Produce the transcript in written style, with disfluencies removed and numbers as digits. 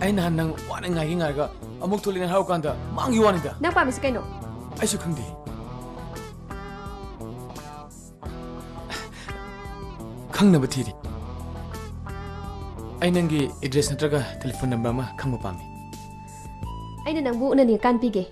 Aina nang wana ngai ngai ga amuk thulin hau kanda mangi wani da. Nang pami se kaino. Ai su khangdi. Khangna ba thiri. Ai nangi address natraga telephone number ma khangba pami. Aina nangbu unani kan pige.